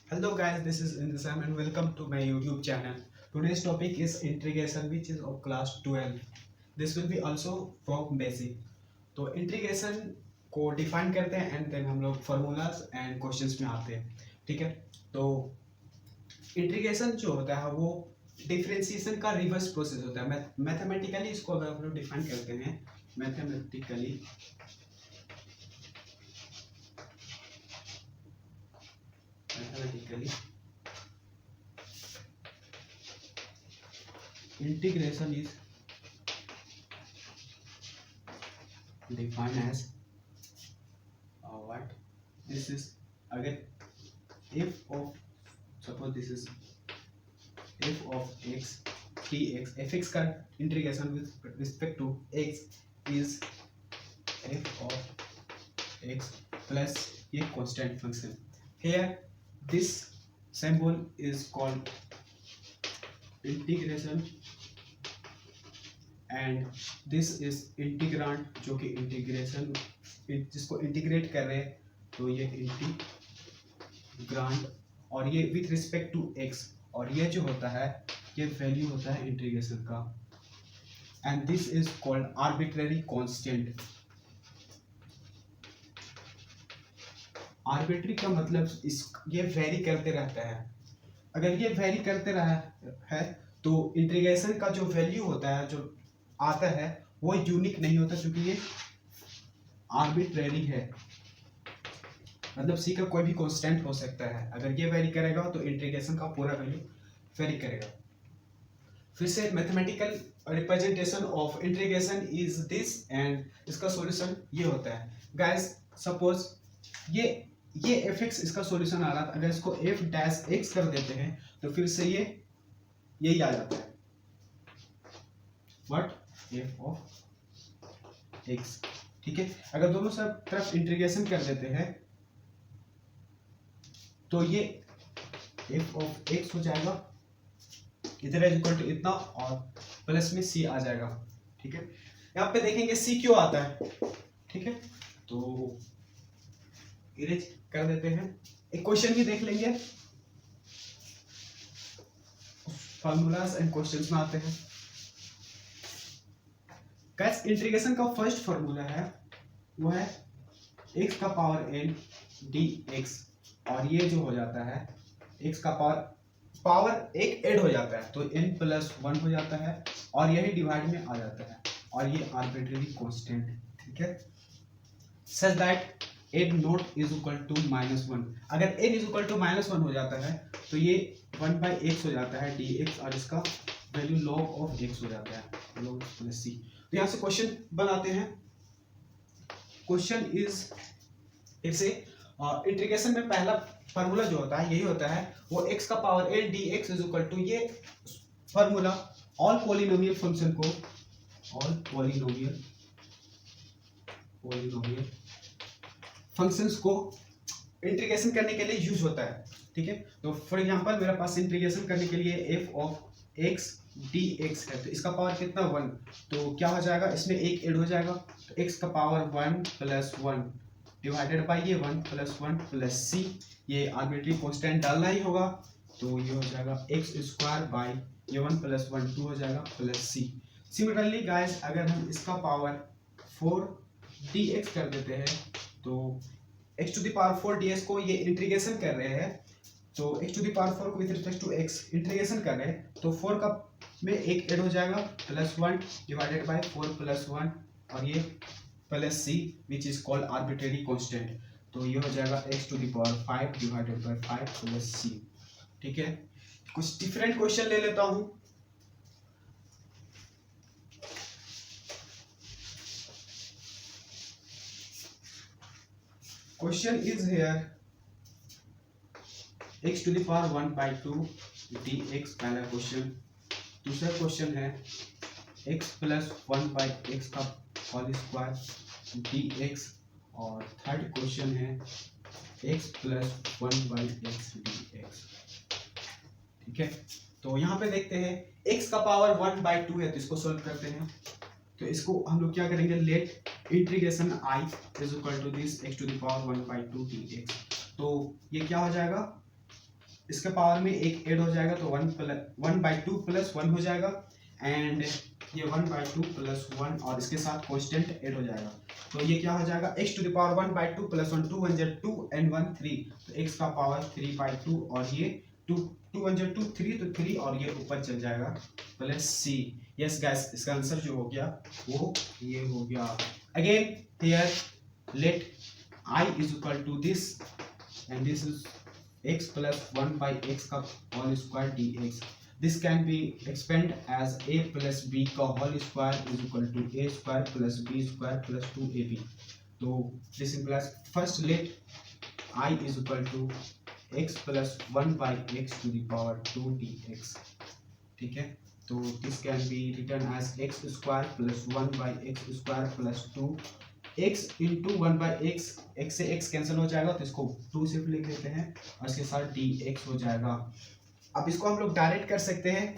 Hello guys, this is Indisam and welcome to my YouTube channel. Today's topic is integration which is of class 12. This will be also from basic. तो integration को define करते हैं and then हम लोग formulas and questions में आते हैं. ठीक है. तो integration जो होता है वो differentiation का reverse process होता है. Mathematically इसको अगर हम लोग define करते हैं mathematically integration is defined as what this is again f of suppose this is f of x dx fx का integration with respect to x is f of x plus a constant function. Here this symbol is called integration and this is integrand जो कि integration जिसको integrate कर रहे हैं तो ये integrand और ये विथ रिस्पेक्ट टू x और ये जो होता है ये वैल्यू होता है इंटीग्रेशन का and this is called arbitrary constant. Arbitrary का मतलब इस ये वेरी करते रहता है. अगर ये वेरी करते रहा है तो इंटीग्रेशन का जो वैल्यू होता है जो आता है वो यूनिक नहीं होता क्योंकि ये आर्बिट्रेरी है. मतलब सी का कोई भी कांस्टेंट हो सकता है. अगर ये वेरी करेगा तो इंटीग्रेशन का पूरा वैल्यू वेरी करेगा. फिर से mathematical representation of integration is this and इसका सॉल्यूशन ये होता है. गाइस सपोज ये fx इसका सॉल्यूशन आ रहा था. अगर इसको f डैश x कर देते हैं तो फिर से ये यही आ जाता है व्हाट f ऑफ x. ठीक है. अगर दोनों सब तरफ इंटीग्रेशन कर देते हैं तो ये f ऑफ x हो जाएगा इधर इक्वल टू इतना और प्लस में c आ जाएगा. ठीक है. यहाँ पे देखेंगे c क्यों आता है. ठीक है. तो इरेज कर देते हैं. एक क्वेश्चन भी देख लेंगे. फार्मूलाज एंड क्वेश्चंस में आते हैं. गाइस इंटीग्रेशन का फर्स्ट फार्मूला है वो है x का पावर n dx और ये जो हो जाता है x का पावर एक ऐड हो जाता है तो n प्लस 1 हो जाता है और यही डिवाइड में आ जाता है और ये आर्बिट्रेरी कांस्टेंट. ठीक है. Such that n not is equal to -1. अगर n इज इक्वल टू -1 हो जाता है तो ये 1/x हो जाता है dx और इसका वैल्यू log ऑफ x हो जाता है log प्लस c. तो यहाँ से क्वेश्चन बनाते हैं. क्वेश्चन इज फिर से इंटीग्रेशन में पहला फार्मूला जो होता है यही होता है वो x का power n dx is equal to ये फार्मूला ऑल पॉलिनोमियल फंक्शन को ऑल पॉलिनोमियल फंक्शंस को इंटीग्रेशन करने के लिए यूज होता है. ठीक है. तो फॉर एग्जांपल मेरे पास इंटीग्रेशन करने के लिए f ऑफ x dx है तो इसका पावर कितना 1 तो क्या हो जाएगा इसमें एक ऐड हो जाएगा तो x का पावर 1 प्लस 1 डिवाइडेड बाय ये 1 प्लस 1 प्लस c. ये आर्बिट्री कांस्टेंट डालना ही होगा तो ये हो जाएगा x स्क्वायर बाय ये 1 प्लस 1 2 हो जाएगा प्लस c. सिमिलरली गाइस अगर हम इसका पावर 4 dx कर देते हैं तो x to the power 4 ds को ये इंटीग्रेशन कर रहे हैं तो x टू द पावर 4 को with respect to x integration कर रहे हैं तो 4 का में एक ऐड हो जाएगा प्लस 1 डिवाइडेड बाय 4 प्लस 1 और ये plus c which is called arbitrary constant. तो ये हो जाएगा x to the power 5 divided by 5 plus c. ठीक है. कुछ डिफरेंट क्वेश्चन ले लेता हूं. Question is here x to the power 1/2 dx पहला क्वेश्चन. दूसरा क्वेश्चन है x प्लस 1/x का होल स्क्वायर dx और थर्ड क्वेश्चन है x प्लस 1/x dx. ठीक है. तो यहाँ पे देखते हैं x का पावर 1/2 है तो इसको सॉल्व करते हैं. तो इसको हम लोग क्या करेंगे let integration i is equal to this x to the power 1/2 dx. तो ये क्या हो जाएगा इसके पावर में एक ऐड हो जाएगा तो 1/2 प्लस 1 हो जाएगा, एंड ये 1/2 प्लस 1 और इसके साथ कांस्टेंट ऐड हो जाएगा, तो ये क्या हो जाएगा x टू द पावर 1/2 प्लस 1, 2 1 2 and 1 3, तो x का पावर 3/2 और ये 2 2 1 2 3 तो 3 और ये ऊपर चल जाएगा प्लस c। यस गाइस, इसका आंसर जो हो गया वो ये हो गया। Again here let I is equal to this and this is x plus 1 by x का whole square dx. This can be expanded as a plus b का whole square is equal to a square plus b square plus 2ab. तो this implies first let I is equal to x plus 1 by x to the power 2 dx. ठीक है, तो this can be written as x square plus 1 by x square plus 2 x into 1 by x, x से x cancel हो जाएगा तो इसको 2 से लिख देते हैं और इसके साथ dx हो जाएगा। अब इसको हम लोग डायरेक्ट कर सकते हैं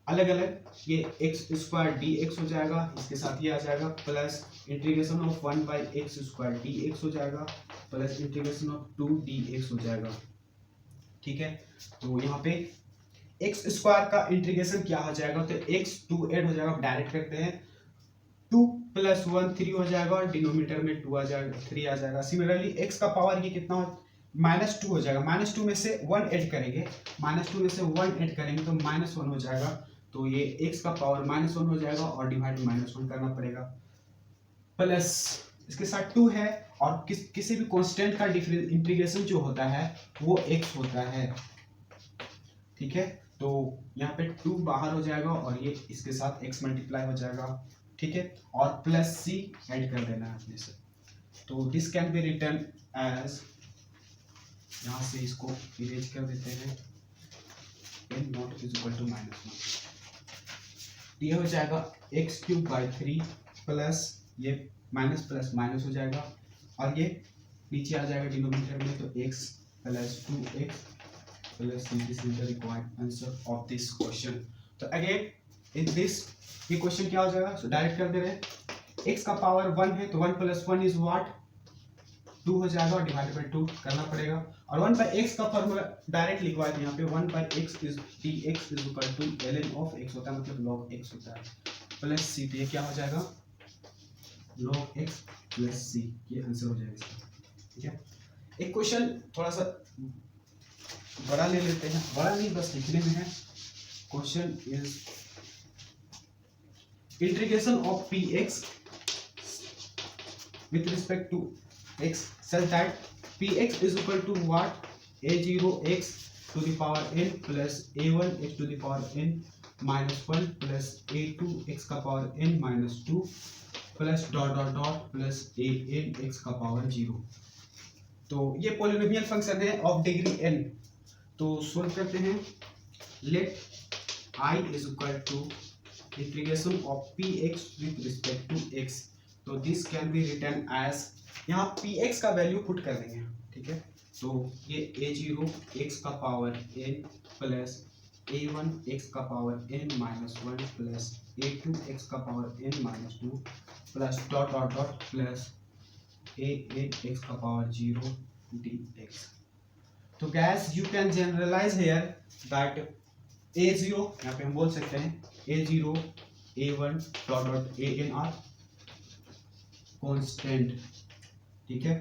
अलग अलग, ये x स्क्वायर dx हो जाएगा, इसके साथ ये आ जाएगा plus integration of 1 by x square dx हो जाएगा प्लस इंटीग्रेशन ऑफ 2 dx हो जाएगा। ठीक है, तो यहाँ पे x स्क्वायर का इंटीग्रेशन क्या हो जाएगा, तो x 2 ऐड हो जाएगा, डायरेक्ट करते हैं 2 प्लस 1 3 हो जाएगा और डिनोमिनेटर में 2 आ जाएगा 3 आ जाएगा। सिमिलरली x का पावर ये कितना -2 हो जाएगा, -2 में से 1 ऐड करेंगे, -2 में से 1 ऐड करेंगे तो -1 हो जाएगा, तो ये x का पावर -1 हो जाएगा और डिवाइड -1 करना पड़ेगा, प्लस इसके साथ 2 है और किसी भी कांस्टेंट का इंटीग्रेशन जो होता है वो x होता है। ठीक है, तो यहाँ पे 2 बाहर हो जाएगा और ये इसके साथ x मल्टीप्लाई हो जाएगा। ठीक है, और प्लस c ऐड कर देना है अपने से, तो this can be written as, यहाँ से इसको इरेज कर देते हैं, n not is equal to -1, ये हो जाएगा x³/3 प्लस ये माइनस प्लस माइनस हो जाएगा और ये नीचे आ जाएगा डिनोमिनेटर में, तो x plus 2x plus c, this is the required answer of this question. तो अगेन इन दिस ये क्वेश्चन क्या हो जाएगा, सो डायरेक्ट कर दे रहे हैं, x का पावर 1 है तो 1 प्लस 1 इज व्हाट 2 हो जाएगा और डिवाइडेड बाय 2 करना पड़ेगा, और 1 बाय x का फॉर्मूला डायरेक्ट लिखवा दिया यहाँ पे, 1 by x is dx is equal to ln of x होता है, मतलब log x होता है, प्लस c, तो ये क्या हो जाएगा log x प्लस c, ये आंसर हो जाएगा इसका। ठीक है, एक क्वेश्चन थोड़ा सा बड़ा ले लेते हैं, बड़ा नहीं बस लिखने में है। Question is integration of px with respect to x such that px is equal to what, a0x to the power n plus a1x to the power n minus 1 plus a2x का power n minus 2 plus dot dot dot plus an x का power 0। तो ये polynomial function है of degree n, तो solve करते हैं। Let I is equal to integration of px with respect to x, तो this can be written as, यहाँ px का वैल्यू पुट कर देंगे। ठीक है, तो ये a0 x का power n plus a1 x का power n minus 1 plus a2 x का power n minus 2 plus dot dot dot plus a8 x का पावर 0 dx। तो guys you can generalize here that a0, यहाँ पे हम बोल सकते हैं a0 a1 dot dot an are constant. ठीक है,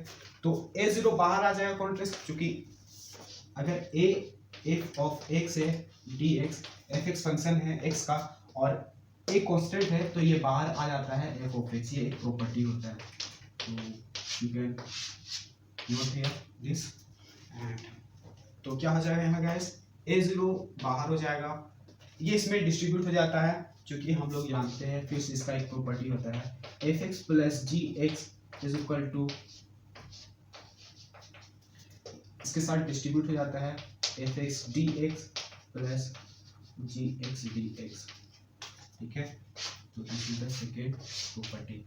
तो a0 बाहर आ जाएगा कॉन्ट्रेस्ट, क्योंकि अगर a f ऑफ x है dx, fx फंक्शन है x का और a कॉन्स्टेंट है तो ये बाहर आ जाता है f ऑफ x, ये एक प्रॉपर्टी होता है। तो you can note here this, and तो क्या हो जाएगा यहाँ गाइस, a0 बाहर हो जाएगा, ये इसमें डिस्ट्रीब्यूट हो जाता है, क्योंकि हम लोग जानते हैं फिर से इसका एक प्रॉपर्टी होता है fx plus gx is equal to, इसके साथ डिस्ट्रीब्यूट हो जाता है fx dx plus gx dx। ठीक है, तो this is the second property.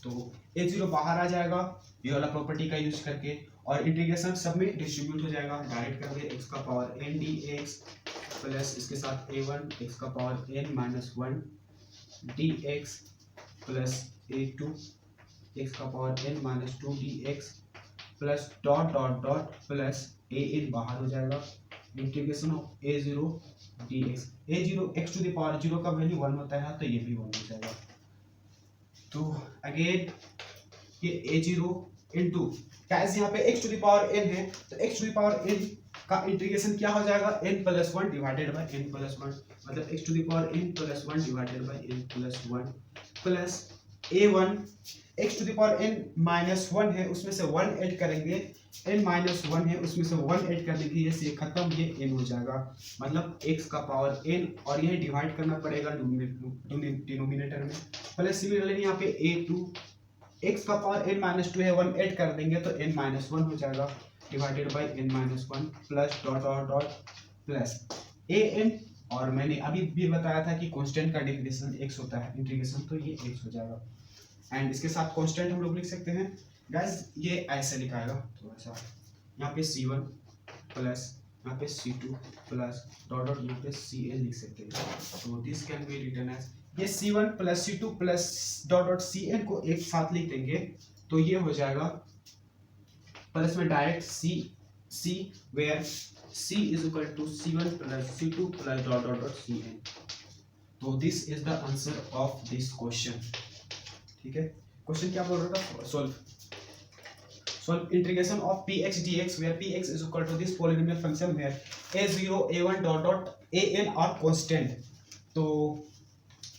तो a0 बाहर आ जाएगा ये वाला प्रॉपर्टी का यूज करके, और इंटीग्रेशन सब में डिस्ट्रीब्यूट हो जाएगा, डायरेक्ट करके x का पावर n dx प्लस इसके साथ a1 x का power n minus 1 dx plus a2 x का power n minus 2 dx plus dot dot dot plus a n बाहर हो जाएगा, integration of a zero d x, a zero x to the power zero का value 1 होता है तो ये भी 1 हो जाएगा। तो अगेन ये ए जीरो इंटू गाइस यहाँ पे x to the power n है तो x to the power n का इंटीग्रेशन क्या हो जाएगा, n plus 1 divided by n plus 1, मतलब x to the power n plus 1 divided by n plus 1 plus a1 x to the power n minus 1 है उसमें से 1 ऐड करेंगे, n minus 1 है उसमें से 1 ऐड कर देंगे, ये से खत्म, ये n हो जाएगा, मतलब x का पावर n और ये डिवाइड करना पड़ेगा डिनोमिनेटर में। प्लस सिमिलरली यहाँ पे a2 x का पावर n माइनस 2 है, 1 ऐड कर देंगे तो n माइनस 1 हो जाएगा divided by n minus 1 plus dot dot dot plus a n, और मैंने अभी भी बताया था कि कांस्टेंट का डेफिनेशन x होता है इंटीग्रेशन, तो ये x हो जाएगा। एंड इसके साथ कांस्टेंट हम लोग लिख सकते हैं गाइस, ये ऐसे लिखाएगा थोड़ा सा, यहाँ पे c1 प्लस यहाँ पे c2 प्लस डॉट डॉट यहाँ पे cn लिख सकते हैं, तो this can be written as, ये c1 plus c2 plus dot dot cn को एक साथ लिख देंगे तो ये हो जाएगा प्लस में direct c where c is equal to c1 plus c2 plus dot dot dot cn। तो this is the answer of this question. ठीक है, क्वेश्चन क्या बोल रहा था, solve integration of px dx where px is equal to this polynomial function where a0 a1 dot dot an are constant। तो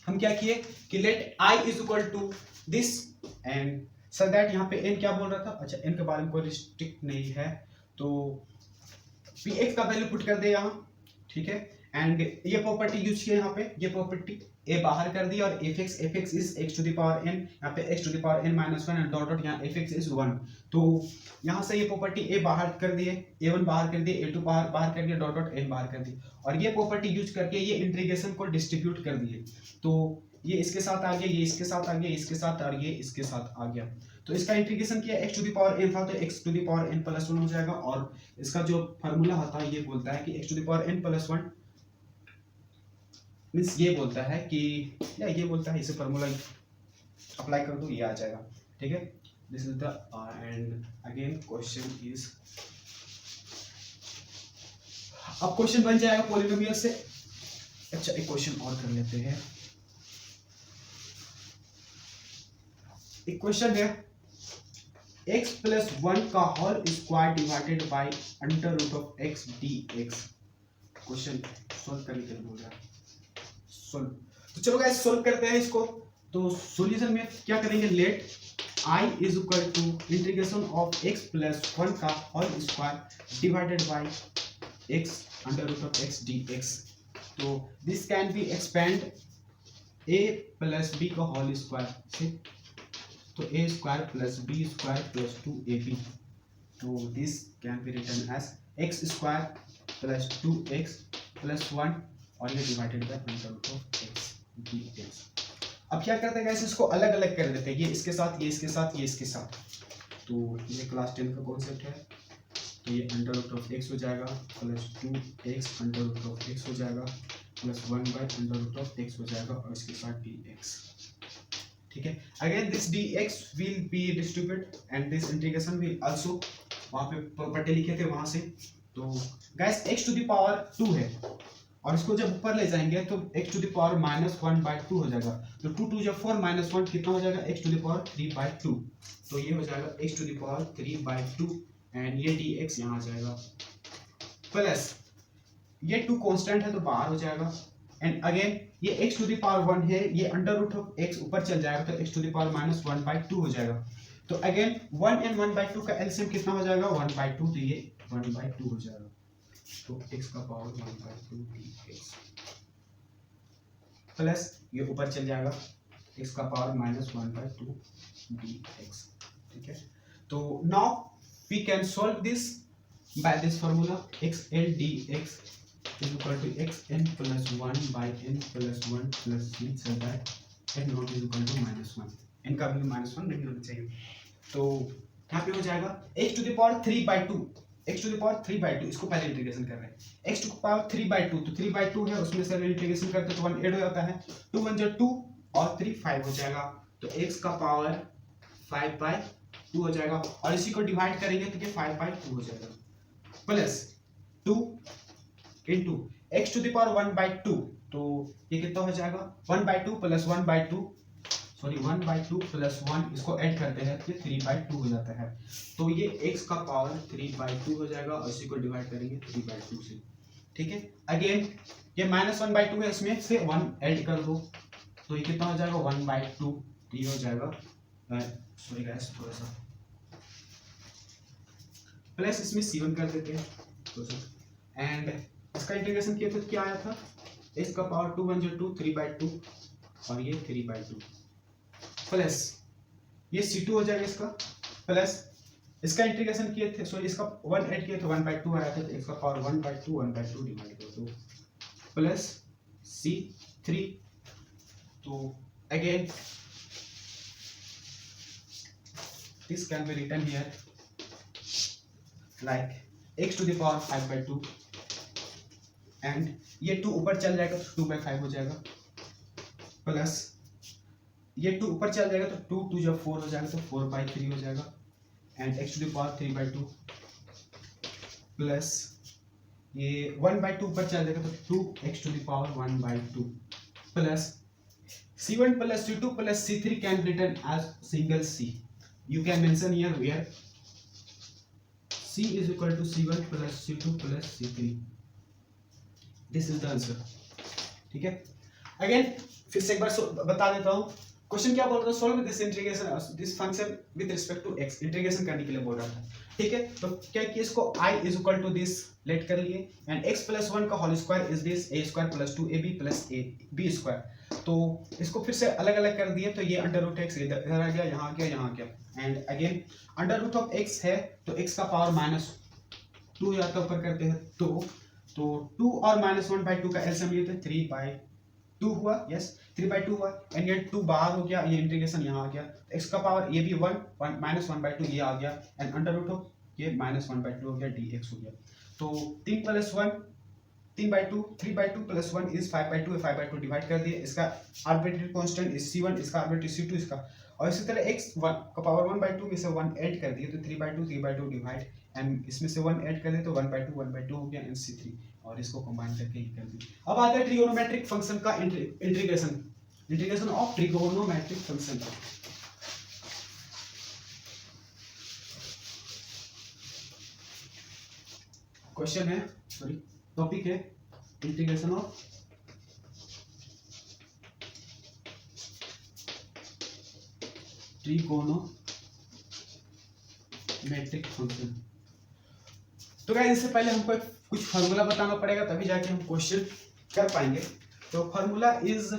हम क्या किए कि let I is equal to this and so that यहाँ पे n क्या बोल रहा था, अच्छा n के बारे में कोई रिस्ट्रिक्ट नहीं है, तो px का वैल्यू पुट कर दे यहाँ, ठीक है, एंड ये प्रॉपर्टी यूज किया यहाँ पे, ये प्रॉपर्टी a बाहर कर दी और fx is x to the power n, यहाँ पे x to the power n minus 1 and dot dot यहाँ fx इज 1, तो यहाँ से ये प्रॉपर्टी a बाहर कर दिए, a1 बाहर कर दिए, a2 बाहर कर दिया, डॉट डॉट n बाहर कर दी, और ये प्रॉपर्टी यूज करके ये इंटीग्रेशन को डिस्ट्रीब्यूट कर दिए, तो ये इसके साथ आ गया, ये इसके साथ आ गया, इसके साथ और ये इसके साथ आ गया, तो इसका इंटीग्रेशन किया x to the power n था तो x to the power n plus 1 हो जाएगा, और इसका जो फार्मूला होता है ये बोलता है कि x to the power n plus 1 means ये बोलता है कि या ये बोलता है, इसे फार्मूला अप्लाई कर दो ये आ जाएगा। ठीक है, this is the end again question is, अब क्वेश्चन बन जाएगा पॉलिनोमियल से। अच्छा एक क्वेश्चन और कर लेते हैं, एक क्वेश्चन है x प्लस 1 का whole square divided by under root of x dx। Question solve करने के लिए बोल रहा है सोल्व, तो चलो गाइस सोल्व करते हैं इसको। तो सॉल्यूशन में क्या करेंगे, let I is equal to integration of x plus 1 का whole square divided by x under root of x dx। तो this can be expand a plus b का होल स्क्वायर से, तो a square plus b square plus 2ab, तो this can be written as x square plus 2x plus 1 और ये divided by under root of x dx। अब क्या करते हैं गाइस, इसको अलग अलग कर देते हैं, ये इसके साथ, ये इसके साथ, ये इसके साथ, तो ये क्लास 10 का कॉन्सेप्ट है, तो ये अंडर रूट ऑफ x हो जाएगा plus 2x under root of x हो जाएगा plus 1 by under root of x हो जाएगा और इसके साथ dx। ठीक है, again this dx will be distribute and this integration will also, वहां पे प्रॉपर्टी लिखे थे वहां से, तो guys x to the power 2 है और इसको जब ऊपर ले जाएंगे तो x to the power minus 1 by 2 हो जाएगा, तो 2 2 जब 4 माइनस 1 कितना हो जाएगा, x to the power 3 by 2, तो ये हो जाएगा x to the power 3 by 2 and ये dx यहाँ आ जाएगा, प्लस ये 2 कांस्टेंट है तो बाहर हो जाएगा, एंड अगेन ये x टू द पावर 1 है, ये अंडर रूट ऑफ x ऊपर चल जाएगा तो x to the power minus 1 by 2 हो जाएगा, तो अगेन 1 एंड 1 बाय 2 का एलसीएम कितना हो जाएगा, 1 बाय 2, तो ये 1 बाय 2 हो जाएगा, तो x का पावर 1 बाय 2 dx प्लस ये ऊपर चल जाएगा x का पावर माइनस 1 बाय 2 dx। ठीक है, तो now we can solve this by this formula xl dx is equal to xn plus 1 by n plus 1 plus c so that n not is equal to -1, n का value -1 नहीं होना चाहिए, तो यहाँ पे हो जाएगा x to the power 3 by 2, x to the power 3 by 2, इसको पहले इंटीग्रेशन कर रहे हैं, x to the power 3 by 2, तो 3 by 2 है उसमें से इंटीग्रेशन करते तो 1 ऐड हो जाता है, 2 1 जो 2 और 3 5 हो जाएगा, तो x का पावर 5 by 2 हो जाएगा, और इसी को डिवाइड करेंगे तो ये 5/2 हो जाएगा, plus 2 into x to the power 1/2, तो ये कितना हो जाएगा 1/2 प्लस 1/2, सॉरी 1/2 प्लस 1, इसको ऐड करते हैं तो 3/2 हो जाता है। तो ये x का पावर 3/2 हो जाएगा, और इसी को डिवाइड करेंगे 3/2 से, ठीक है। अगेन ये -1/2 है, इसमें से 1 ऐड कर दो, तो ये कितना हो जाएगा 1/2, तो ये हो जाएगा, सॉरी गाइस थोड़ा सा, प्लस इसमें c1 कर देते हैं, एंड इसका इंटीग्रेशन किया तो क्या आया था, x का पावर 2 1 2 3/2, और ये 3/2 प्लस ये c2 हो जाएगा इसका, प्लस इसका इंटीग्रेशन किए थे, सॉरी इसका 1 ऐड किए तो 1/2 आया था, तो x का पावर 1/2 डिवाइड कर दो, प्लस c3, तो again this can be written here like x to the power 5/2, and ये 2 ऊपर चल जाएगा तो 2/5 हो जाएगा, प्लस ये 2 ऊपर चल जाएगा तो 2 2 जब 4 हो जाएगा तो 4/3 हो जाएगा, and x to the power 3/2, plus ये 1/2 ऊपर चल जाएगा तो 2x to the power 1/2, plus c1 plus c2 plus c3 can be written as single c. You can mention here where c is equal to c1 plus c2 plus c3. This is the answer. ठीक है, again फिर से एक बार बता देता हूँ, question क्या बोल रहा था, solve this integration this function with respect to x, integration करने के लिए बोल रहा था, ठीक है। तो क्या किया, इसको i is equal to this let कर लिए, एंड x प्लस 1 का whole square is this a square plus 2ab plus b square, तो इसको फिर से अलग अलग कर दिए, तो ये अंडर रूट एक्स इधर आ गया, यहाँ आ गया, यहाँ आ गया, and again under root of x है तो x का पावर -2 जाता ऊपर करते हैं, तो 2 और -1/2 का एलसीएम लिए थे 3/2 हुआ, यस 3/2 हुआ, एंड ये 2 बाहर हो गया, ये इंटीग्रेशन यहाँ आ गया, x का पावर ये भी 1 -1/2 ये आ गया, एंड अंडर रूट ऑफ ये -1/2 हो गया, dx हो गया, तो 3 + 1 3/2, 3/2 + 1 इज 5/2 है, 5/2 डिवाइड कर दिए, इसका आर्बिट्रेरी कांस्टेंट इज c1, इसका आर्बिट्रेरी c2 इसका, और इसी तरह x 1 का पावर 1/2 में से 1 ऐड कर दिए तो 3/2 डिवाइड, एंड इसमें से 1 ऐड कर दिए तो 1/2 हो गया, एंड c3, और इसको कंबाइन करके ये कर दिए। अब आता है ट्रिगोनोमेट्रिक फंक्शन का इंटीग्रेशन ऑफ ट्रिगोनोमेट्रिक फंक्शन का। क्वेश्चन है, सॉरी टॉपिक है इंटीग्रेशन ऑफ ट्रिगोनोमेट्रिक फंक्शन। तो गाइस इससे पहले हमको कुछ फार्मूला बताना पड़ेगा, तभी जाके हम क्वेश्चन कर पाएंगे। तो फार्मूला इज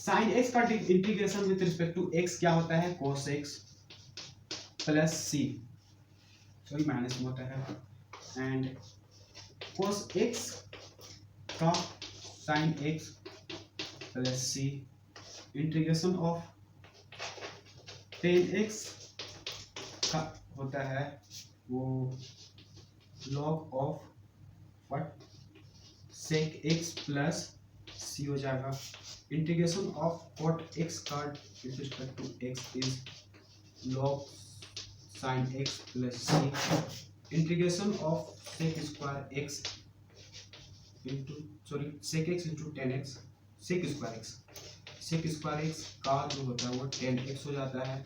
sin x का integration with respect to x क्या होता है, cos x plus c, sorry minus में होता है, एंड cos x का sin x plus c, integration of tan x का होता है वो log of what sec x plus c हो जाएगा, इंटीग्रेशन ऑफ cot x का with respect to x is log sin x plus c, integration of sec square x into sec x into tan x, sec square x का जो होता है वो tan x हो जाता है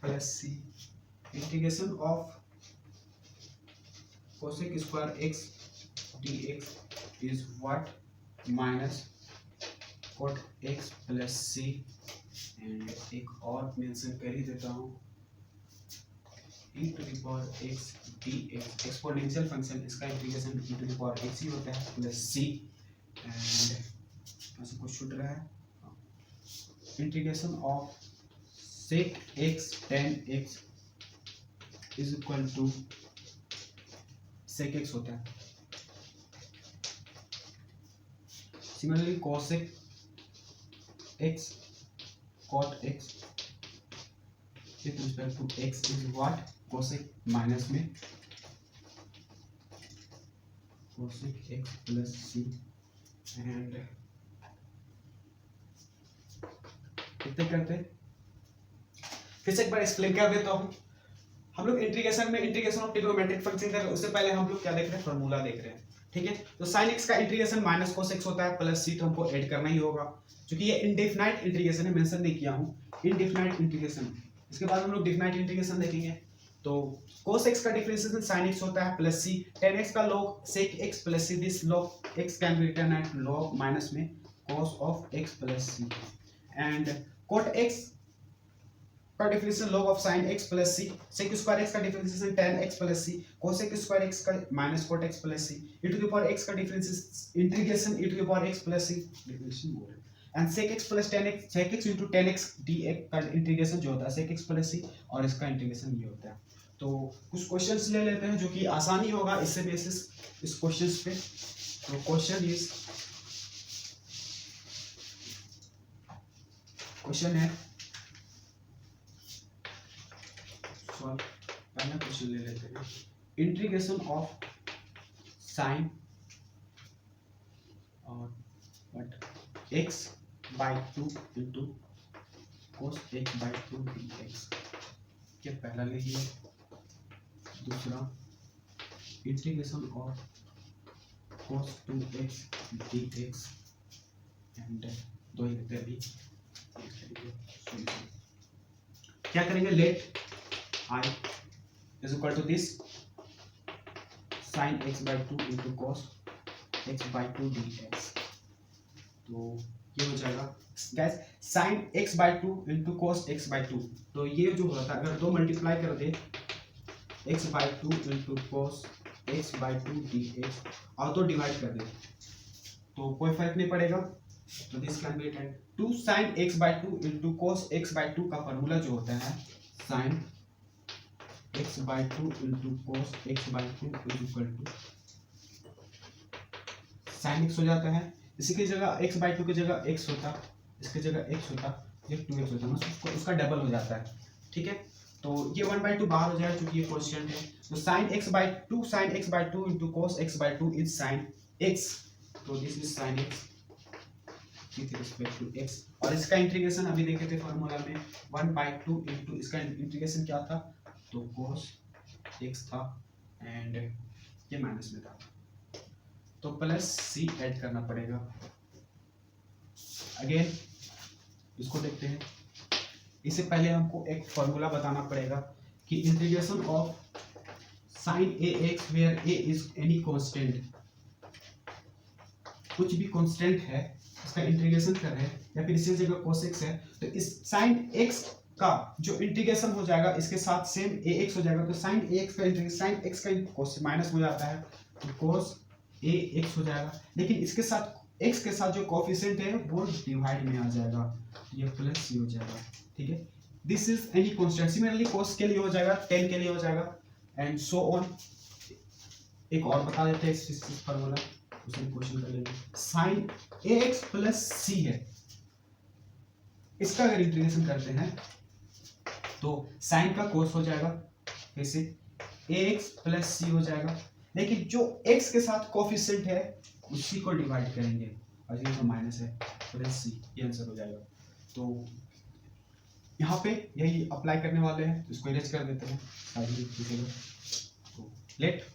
plus c, integration of cosec square x dx is what minus cot x plus c, and एक और मेंशन कर ही देता हूँ e to the power x dx, exponential function, इसका integration e to the power x ही होता है प्लस c, एंड ऐसे कुछ छूट रहा है, integration of sec x tan x is equal to sec x होता है, similarly cosec x cot x with respect to x is what, cosec minus में cosec x plus c, and कितने करते हैं फिर से एक बार एक्सप्लेन कर देता हूँ। हम लोग इंटीग्रेशन में इंटीग्रेशन ऑफ ट्रिग्नोमेट्रिक फंक्शन कर रहे हैं, उससे पहले हम लोग क्या देख रहे हैं, फॉर्मूला देख रहे हैं। ठीक है, तो sin x का इंटीग्रेशन माइनस cos x होता है, प्लस c तो हमको ऐड करना ही होगा, क्योंकि ये इनडेफिनाइट इंटीग्रेशन है, मेंशन नहीं किया हूँ इनडेफिनाइट इंटीग्रेशन। इसके बाद हम लोग डेफिनाइट इंटीग्रेशन देखेंगे। तो cos x का डिफरेंशिएशन sin x होता है, प्लस c tan x का log sec x plus c, this log x can be written at log minus में cos of x plus c, and cot x का differentiation log of sin x plus c, sec square x का differentiation tan x plus c, cosec square x का minus cot x plus c, e to the power x का differentiation integration e to the power x plus c differentiation बोल रहे हैं, and sec x plus tan x, sec x into tan x dx का integration जो होता है sec x plus c, और इसका इंटीग्रेशन ये होता है। तो कुछ क्वेश्चंस ले लेते हैं जो कि आसानी होगा इससे बेसिस इस क्वेश्चंस पे। तो क्वेश्चन है पहला क्वेश्चन ले लेते हैं, इंटीग्रेशन ऑफ साइन और what x by 2 into cos x by 2 dx, ये पहला लिखिए। दूसरा integration of cos 2x dx, and दो ही लेते हैं अभी। क्या करेंगे, let I is equal to this sin x by 2 into cos x by 2 dx। तो ये हो जाएगा gas sin x by 2 into cos x by 2, तो ये जो होता है अगर दो मल्टीप्लाई कर दे x by 2 into cos x by 2 dx और तो डिवाइड कर दे तो कोई फर्क नहीं पड़ेगा। तो this can be written 2 sin x by 2 into cos x by 2 का फॉर्मूला जो होता है sin x by 2 into cos x by 2 is equal to sin x हो जाता है, इसी की जगह x by 2 की जगह x होता, इसकी जगह x होता, ये 2x होता, मतलब उसका डबल हो जाता है। ठीक है, तो ये 1 by 2 बाहर हो जाएगा क्योंकि ये कांस्टेंट है। तो sin x by 2 into cos x by 2 is sin x, तो this is sin x with respect to x, और इसका इंटीग्रेशन अभी देखे थे फॉर्मूला में 1 by 2 into इसका इंटीग्रेशन क्या था, तो cos x था एंड ये माइनस में था, तो प्लस c ऐड करना पड़ेगा। अगेन इसको देखते हैं, इससे पहले हमको एक फॉर्मूला बताना पड़ेगा कि integration of sin ax where a is any constant, कुछ भी कांस्टेंट है इसका इंटीग्रेशन कर रहे हैं या फिर इसी जगह cos x है, तो इस sin x का जो इंटीग्रेशन हो जाएगा इसके साथ सेम ax हो जाएगा, तो sin ax का इंटीग्रेशन sin x का cos माइनस हो जाता है तो cos ax हो जाएगा, लेकिन इसके साथ x के साथ जो कोफिशिएंट है वो डिवाइड में आ जाएगा, ये प्लस c हो जाएगा। ठीक है, this is any constant, similarly cos के लिए हो जाएगा, tan के लिए हो जाएगा एंड सो ऑन। एक और बता देते हैं इस फार्मूला, उसे क्वेश्चन कर लेंगे। sin ax प्लस c है, इसका अगर इंटीग्रेशन करते हैं तो sin का cos हो जाएगा, फिर से ax प्लस c हो जाएगा, लेकिन जो x के साथ कोफिशिएंट है उसी को डिवाइड करेंगे और ये तो माइनस है प्लस c, ये आंसर हो जाएगा। तो यहाँ पे यही अप्लाई करने वाले हैं, तो इसको इरेज कर देते हैं। तो let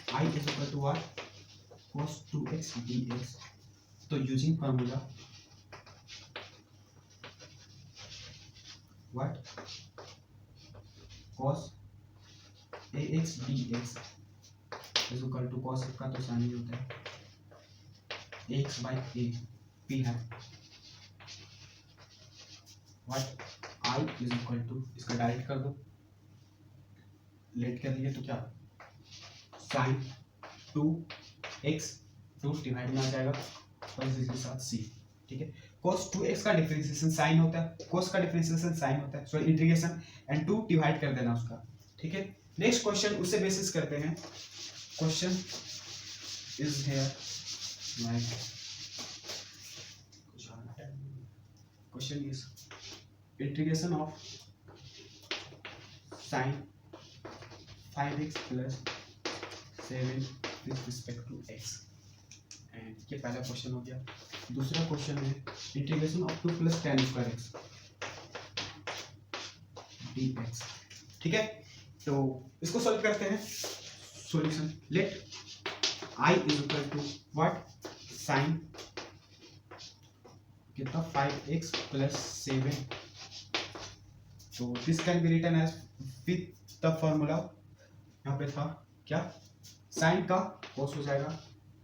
I is equal to what, cos 2x dx, तो using formula what cos ax dx is equal to cos का तो साइन ही होता है x by a p है what I is equal to, इसका डायरेक्ट कर दो, लेट कर लिए तो क्या sin 2x 2 डिवाइड में आ जाएगा और इसके साथ c। ठीक है, cos 2x का डिफरेंशिएशन sin होता है, cos का डिफरेंशिएशन sin होता है, सो इंटीग्रेशन एंड 2 डिवाइड कर देना उसका। ठीक है, नेक्स्ट क्वेश्चन उससे बेसिस करते हैं। Question is here like, question is integration of sin 5x plus 7 with respect to x, एंड ये पहला क्वेश्चन हो गया। दूसरा क्वेश्चन है integration of 2 plus tan square x, dx। ठीक है, तो इसको सॉल्व करते हैं। Solution, let I is equal to what, sine कितना 5x प्लस 7, तो this can be written as with the formula, यहाँ पे था क्या, साइन का कोस हो जाएगा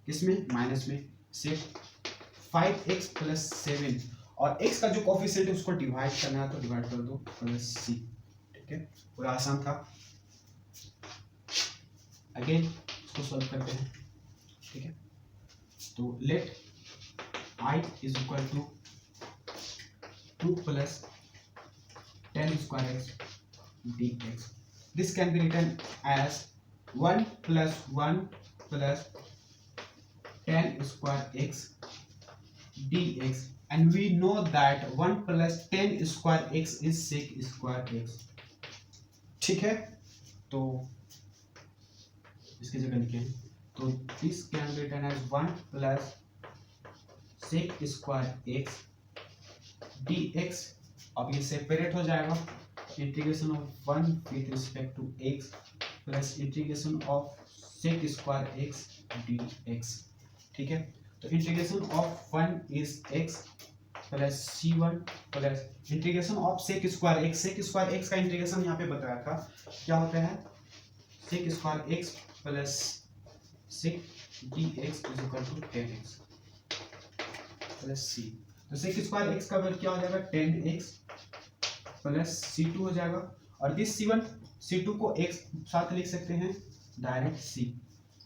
इसमें माइनस में से 5x प्लस 7, और x का जो कोफिशिएंट है उसको डिवाइड करना है तो डिवाइड कर दो प्लस c। ठीक है, पूरा आसान था। अगेन इसको सॉल्व करते हैं। ठीक है, तो let I is equal to 2 plus 10 square x dx। This can be written as 1 plus 1 plus 10 square x dx, and we know that 1 plus 10 square x is sec square x। ठीक है, तो इसकी जगह लिखे हैं, तो this can be written as 1 plus sec square x dx। अब ये सेपरेट हो जाएगा, integration of 1 with respect to x plus integration of sec square x dx। ठीक है, तो integration of 1 is x plus c1 plus integration of sec square x। Sec square x का integration यहाँ पे बताया था क्या होता है, sec square x plus sec dx is equal to 10x plus c। तो सेक स्क्वायर x का वैल्यू क्या हो जाएगा, 10x प्लस c2 हो जाएगा, और दिस c2 को x साथ लिख सकते हैं डायरेक्ट c।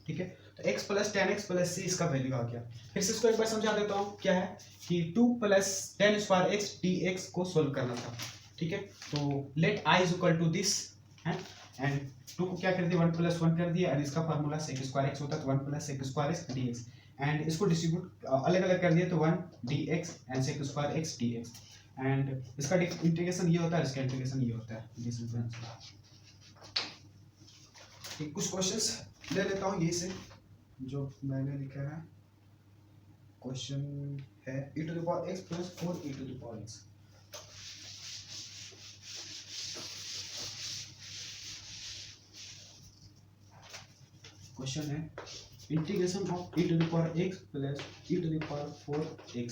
ठीक है, तो x plus 10x plus c इसका वैल्यू आ गया। फिर से इसको एक बार समझा देता हूँ, क्या है कि 2 प्लस 10 स्क्वायर x dx को सोल्व करना था। ठीक है, तो let I is equal to this है, एंड 2 को क्या कर दिया, 1 प्लस 1 कर दिया, एंड इसका फार्मूला सेक स्क्वायर x होता है, तो 1 plus sec square x dx, and इसको डिस्ट्रीब्यूट अलग अलग कर दिया तो 1 dx and sec square x dx, and इसका इंटीग्रेशन ये होता है, इसका इंटीग्रेशन ये होता है। ठीक, कुछ क्वेश्चंस ले लेता हूँ यही से जो मैंने लिखा है। क्वेश्चन है e to the power x plus 4e to the power x। Question है integration of e to the power x plus e to the power 4x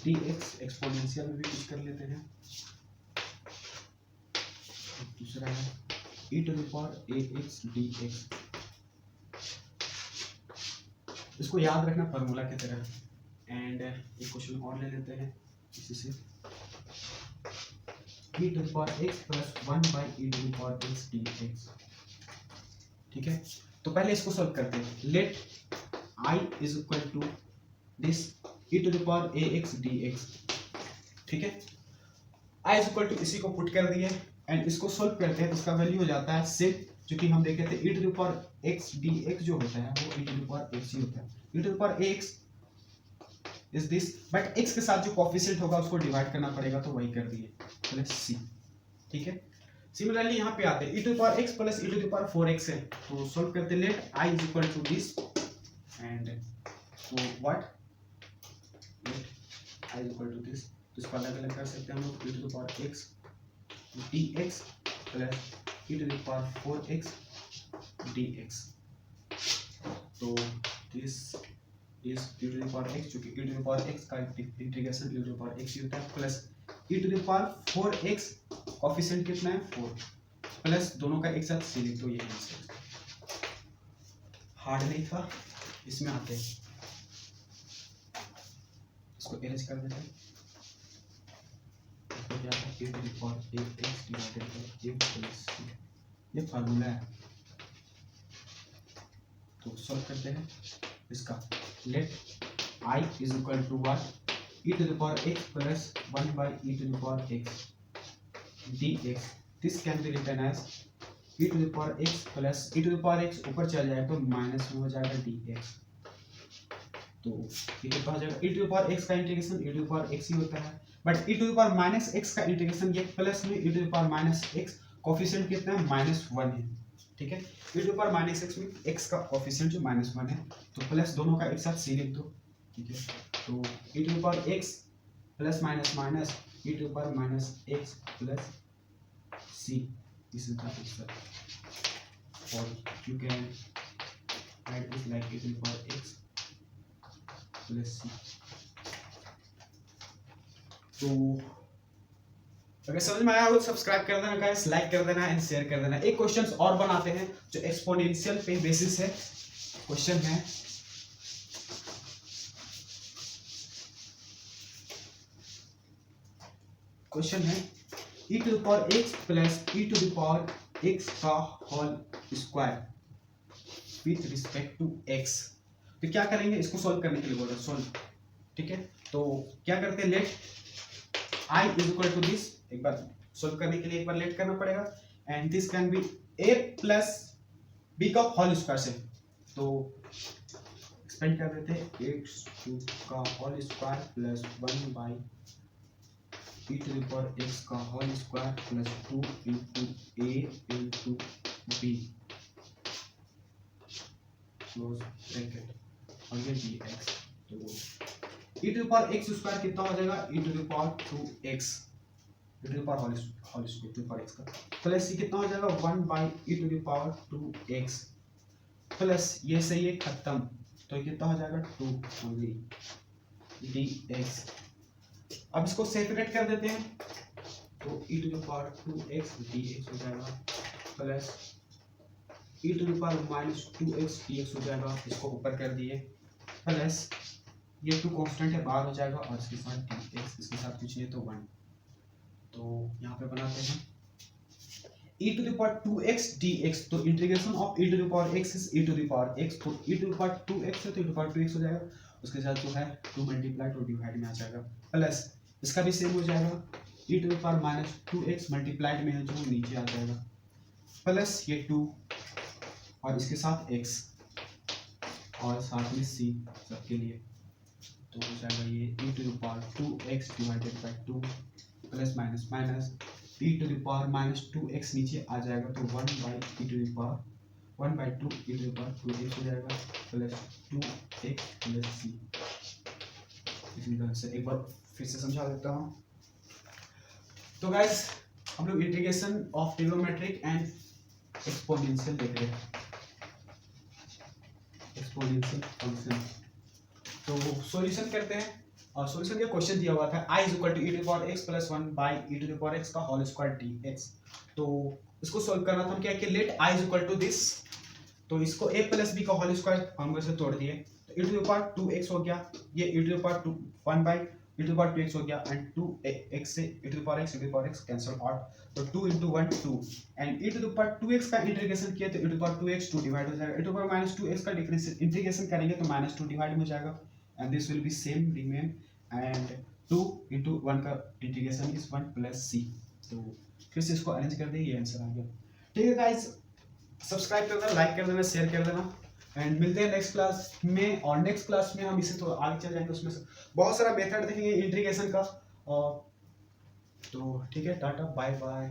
dx। Exponential में भी कुछ कर लेते हैं। दूसरा है e to the power ax dx। इसको याद रखना फार्मूला की तरह, एंड एक क्वेश्चन और ले लेते हैं इसी से, e to the power x plus 1 by e to the power x dx। ठीक है, तो पहले इसको सॉल्व करते हैं। Let I is equal to this e to the power ax dx। ठीक है, I इज इक्वल टू इसी को पुट कर दिए, एंड इसको सॉल्व करते हैं तो इसका वैल्यू हो जाता है sec, जो कि हम देखे थे e to the power x dx जो होता है वो e to the power x ही होता है। e to the power x is this, but x के साथ जो कोफिशिएंट होगा उसको डिवाइड करना पड़ेगा, तो वही कर दिए प्लस c। ठीक है, सिमिलरली यहाँ पे आते हैं e to the power x plus e to the power 4x है, तो सॉल्व करते हैं। Let I is equal to this, and तो what, let I is equal to this, तो इसको अलग अलग कर सकते हैं हम लोग, e to the power x dx plus e to the power 4x dx। तो this is e to the power x, जो कि e to the power x का integration e to the power x होता है, plus e to the power 4x, coefficient कितना है 4, plus दोनों का एक साथ c लिख दो, ये आंसर। हार्ड नहीं था, इसमें आते हैं, इसको अरेंज कर देते हैं। e to the power 8x divided by x plus c, ये फार्मूला है। तो सॉल्व करते हैं इसका। Let I is equal to what, e to the power x plus 1 by e to the power x dx। This can be written as e to the power x plus e to the power x ऊपर चल जाए तो minus में हो जाएगा dx, तो e to the power e to the power x का integration e to the power x ही होता है, but e to the power minus x का इंटीग्रेशन ये प्लस में e to the power minus x, coefficient कितना है -1 है। ठीक है, e to the power minus x में x का कोफिशिएंट जो -1 है, तो प्लस दोनों का एक साथ c लिख दो। ठीक है, तो e to the power x plus minus minus e to the power minus x plus C. This is the answer. Or you can write it like e to the power x plus c. तो अगर समझ में आया हो तो subscribe कर देना guys, like कर देना एंड शेयर कर देना। एक क्वेश्चंस और बनाते हैं जो एक्सपोनेंशियल पे बेसिस है। क्वेश्चन है e to the power x plus e to the power x का whole square with respect to x। तो क्या करेंगे, इसको सॉल्व करने के लिए बोल रहे हैं सॉल्व, ठीक है। तो क्या करते हैं, let i is equal to this, एक बार सॉल्व करने के लिए एक बार लेट करना पड़ेगा, and this can be a plus b का होल स्क्वायर से। तो एक्सपेंड कर देते हैं x का whole square plus 1 by e to the power x का whole square plus 2 into a into b close bracket और ये dx। तो e to the power x square कितना हो जाएगा, e to the power 2x e to the power whole square to the power x का plus ये कितना हो जाएगा 1 by e to the power 2x plus ये से ये खत्म, तो ये कितना हो जाएगा 2 ओनली dx। अब इसको सेपरेट कर देते हैं, तो e to the power 2x dx हो जाएगा plus e to the power minus 2x dx हो जाएगा, इसको ऊपर कर दिए प्लस ये 2 कांस्टेंट है बाहर हो जाएगा और इसके साथ dx, इसके साथ कुछ नहीं तो 1। तो यहाँ पे बनाते हैं e to the power 2x dx, तो integration of e to the power x is e to the power x, तो e to the power 2x है तो e to the power 2x हो जाएगा, उसके साथ जो है 2 मल्टीप्लाई 2 डिवाइड में आ जाएगा प्लस इसका भी सेम हो जाएगा e to the power minus 2x multiplied में है जो नीचे आ जाएगा प्लस ये 2 और इसके साथ x और साथ में c सबके लिए, तो हो जाएगा ये e to the power 2x divided by 2 plus minus minus e to the power minus 2x नीचे आ जाएगा, तो 1 by e to the power 1 by 2 e to the power 2x हो जाएगा प्लस 2x प्लस c। इसी तरह से एक बार फिर से समझा देता हूँ। तो गाइस हम लोग integration of trigonometric and exponential देख रहे हैं, एक्सपोनेंशियल फंक्शन। तो सॉल्यूशन करते हैं, और सॉल्यूशन का क्वेश्चन दिया हुआ था i is equal to e to the power x plus 1 by e to the power x का होल स्क्वायर dx। तो इसको सॉल्व करना था, हम क्या किया, let i is equal to this, तो इसको a प्लस b का होल स्क्वायर फॉर्मूला से तोड़ दिए, तो e to the power 2x हो गया, ये e to the power 1 by e to the power 2x हो गया, एंड 2x से e to the power x cancel out, तो 2 into 1 2, and e to the power 2x का integration किया तो e to the power 2x 2 divide हो जाएगा, e to the power minus 2x का डिफरेंशियल इंटीग्रेशन करेंगे तो माइनस 2 डिवाइड में हो जाएगा, and this will be same remain, and 2 into 1 का इंटीग्रेशन इज 1 प्लस c। तो फिर से इसको अरेंज कर दें, ये आंसर आ गया। ठीक है गाइस, सब्सक्राइब कर देना, लाइक कर देना, शेयर कर देना, एंड मिलते हैं नेक्स्ट क्लास में। और नेक्स्ट क्लास में हम इसे तो आगे चल जाएंगे, उसमें बहुत सारा मेथड देखेंगे इंटीग्रेशन का। तो ठीक है, टाटा बाय बाय।